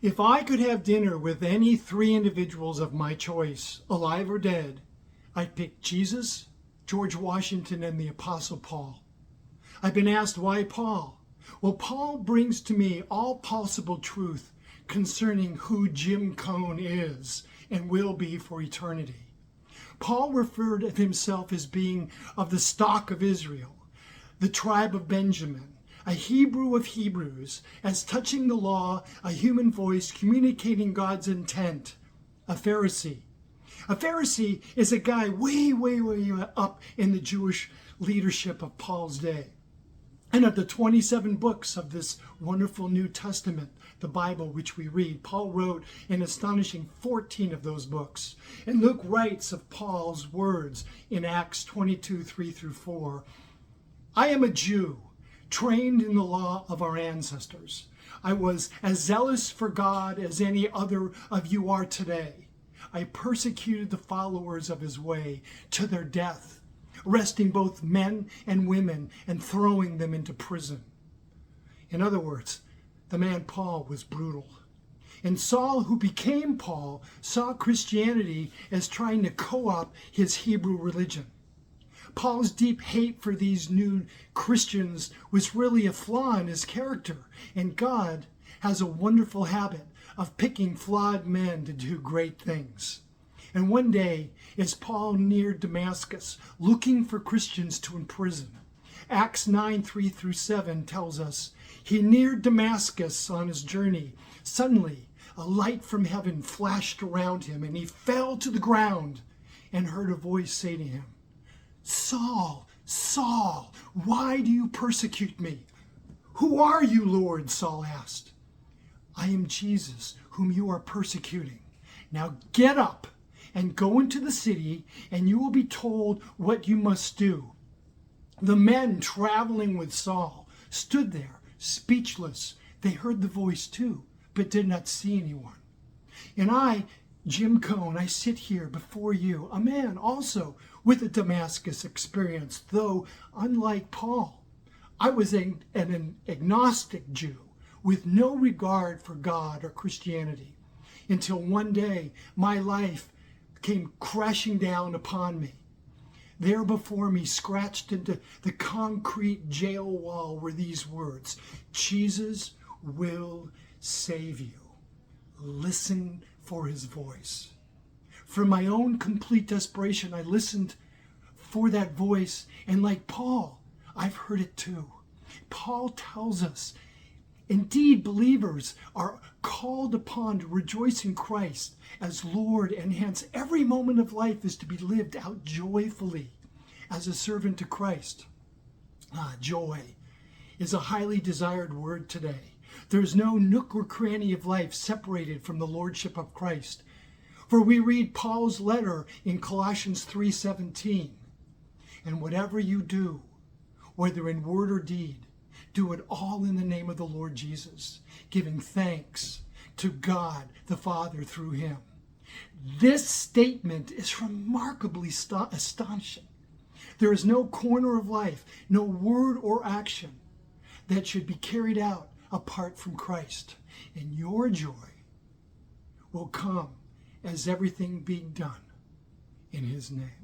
If I could have dinner with any three individuals of my choice, alive or dead, I'd pick Jesus, George Washington, and the Apostle Paul. I've been asked, why Paul? Well, Paul brings to me all possible truth concerning who Jim Cone is and will be for eternity. Paul referred of himself as being of the stock of Israel, the tribe of Benjamin, a Hebrew of Hebrews, as touching the law, a human voice communicating God's intent, a Pharisee. A Pharisee is a guy way, way, way up in the Jewish leadership of Paul's day. And of the 27 books of this wonderful New Testament, the Bible which we read, Paul wrote an astonishing 14 of those books. And Luke writes of Paul's words in Acts 22, 3 through 4. I am a Jew, trained in the law of our ancestors. I was as zealous for God as any other of you are today. I persecuted the followers of his way to their death, arresting both men and women and throwing them into prison. In other words, the man Paul was brutal. And Saul, who became Paul, saw Christianity as trying to co-opt his Hebrew religion. Paul's deep hate for these new Christians was really a flaw in his character, and God has a wonderful habit of picking flawed men to do great things. And one day, as Paul neared Damascus, looking for Christians to imprison, Acts 9, 3 through 7 tells us, he neared Damascus on his journey. Suddenly, a light from heaven flashed around him, and he fell to the ground and heard a voice say to him, Saul, Saul, why do you persecute me? Who are you, Lord? Saul asked. I am Jesus, whom you are persecuting. Now get up and go into the city, and you will be told what you must do. The men traveling with Saul stood there, speechless. They heard the voice too, but did not see anyone. And I, Jim Cone, I sit here before you, a man also with a Damascus experience, though unlike Paul. I was an agnostic Jew with no regard for God or Christianity, until one day my life came crashing down upon me. There before me, scratched into the concrete jail wall, were these words, Jesus will save you. Listen for his voice. From my own complete desperation, I listened for that voice, and like Paul, I've heard it too. Paul tells us, indeed, believers are called upon to rejoice in Christ as Lord, and hence every moment of life is to be lived out joyfully as a servant to Christ. Joy is a highly desired word today. There's no nook or cranny of life separated from the Lordship of Christ. For we read Paul's letter in Colossians 3:17. And whatever you do, whether in word or deed, do it all in the name of the Lord Jesus, giving thanks to God the Father through him. This statement is remarkably astonishing. There is no corner of life, no word or action that should be carried out apart from Christ. And your joy will come as everything being done in his name.